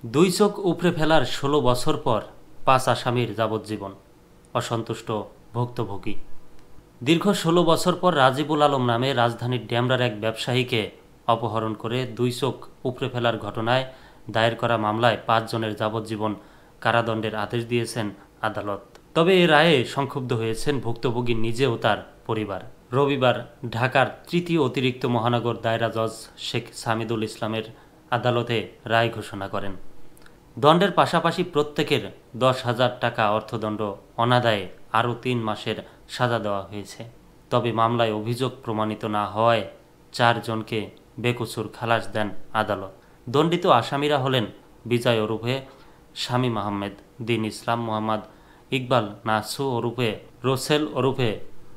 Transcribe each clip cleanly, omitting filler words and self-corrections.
দুই চোখ উপড়ে ফেলার ১৬ বছর পর ৫ আসামির যাবজ্জীবন, অসন্তুষ্ট ভুক্তভোগী। দীর্ঘ ১৬ বছর পর রাজিবুল আলম নামে রাজধানীর ডেমরার এক ব্যবসায়ীকে অপহরণ করে দুই চোখ উপড়ে ফেলার ঘটনায় দায়ের করা মামলায় ৫ জনের যাবজ্জীবন কারাদণ্ডের আদেশ দিয়েছেন আদালত। তবে এ রায়ে সংক্ষুব্ধ হয়েছেন ভুক্তভোগী নিজে ও তার পরিবার। রবিবার ঢাকার তৃতীয় অতিরিক্ত মহানগর দায়রা জজ শেখ সামিদুল ইসলামের আদালতে রায় ঘোষণা করেন। দণ্ডের পাশাপাশি প্রত্যেকের ১০,০০০ টাকা অর্থদণ্ড অনাদায়ে আরও ৩ মাসের সাজা দেওয়া হয়েছে। তবে মামলায় অভিযোগ প্রমাণিত না হওয়ায় ৪ জনকে বেকসুর খালাস দেন আদালত। দণ্ডিত আসামিরা হলেন বিজয় ওরফে শামীম আহমেদ, দীন ইসলাম, মোহাম্মদ ইকবাল নাসু ওরফে রোসেল ওরফে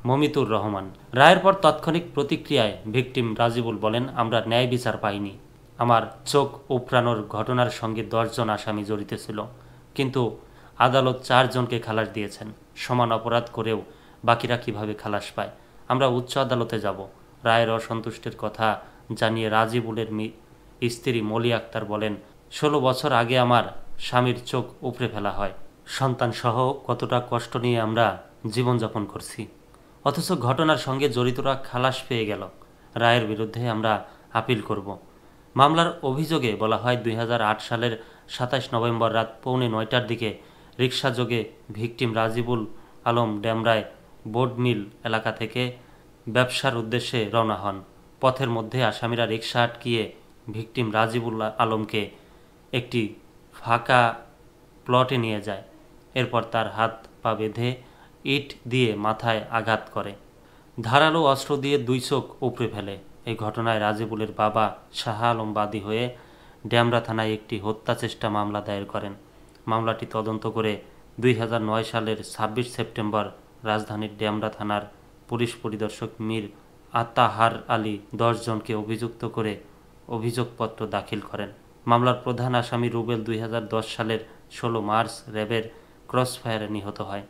মমিতুর রহমান। রায়ের পর তাৎক্ষণিক প্রতিক্রিয়ায় ভিকটিম রাজিবুল বলেন, আমরা ন্যায় বিচার পাইনি। আমার চোখ উপড়ানোর ঘটনার সঙ্গে ১০ জন আসামি জড়িত ছিল, কিন্তু আদালত ৪ জনকে খালাস দিয়েছেন। সমান অপরাধ করেও বাকিরা কিভাবে খালাস পায়? আমরা উচ্চ আদালতে যাব। রায়ের অসন্তুষ্টের কথা জানিয়ে রাজিবুলের স্ত্রী মলি আক্তার বলেন, ১৬ বছর আগে আমার স্বামীর চোখ উপড়ে ফেলা হয়। সন্তানসহ কতটা কষ্ট নিয়ে আমরা জীবনযাপন করছি, অথচ ঘটনার সঙ্গে জড়িতরা খালাস পেয়ে গেল। রায়ের বিরুদ্ধে আমরা আপিল করব। মামলার অভিযোগে বলা হয়, ২০০৮ সালের ২৭ নভেম্বর রাত ৮:৩০টার দিকে রিকশাযোগে ভিকটিম রাজিবুল আলম ডেমরায় বোর্ড মিল এলাকা থেকে ব্যবসার উদ্দেশ্যে রওনা হন। পথের মধ্যে আসামিরা রিকশা আটকিয়ে ভিকটিম রাজিবুল আলমকে একটি ফাঁকা প্লটে নিয়ে যায়। এরপর তার হাত পা বেঁধে ইট দিয়ে মাথায় আঘাত করে, ধারালো অস্ত্র দিয়ে ২ চোখ উপড়ে ফেলে। এই ঘটনায় রাজিবুলের বাবা শাহ আলম বাদী হয়ে ডেমরা থানায় একটি হত্যা চেষ্টা মামলা দায়ের করেন। মামলাটি তদন্ত করে ২০০৯ সালের ২৬ সেপ্টেম্বর রাজধানীর ডেমরা থানার পুলিশ পরিদর্শক মীর আতাহার আলী ১০ জনকে অভিযুক্ত করে অভিযোগপত্র দাখিল করেন। মামলার প্রধান আসামি রুবেল ২০১০ সালের ১৬ মার্চ র্যাবের ক্রসফায়ারে নিহত হয়।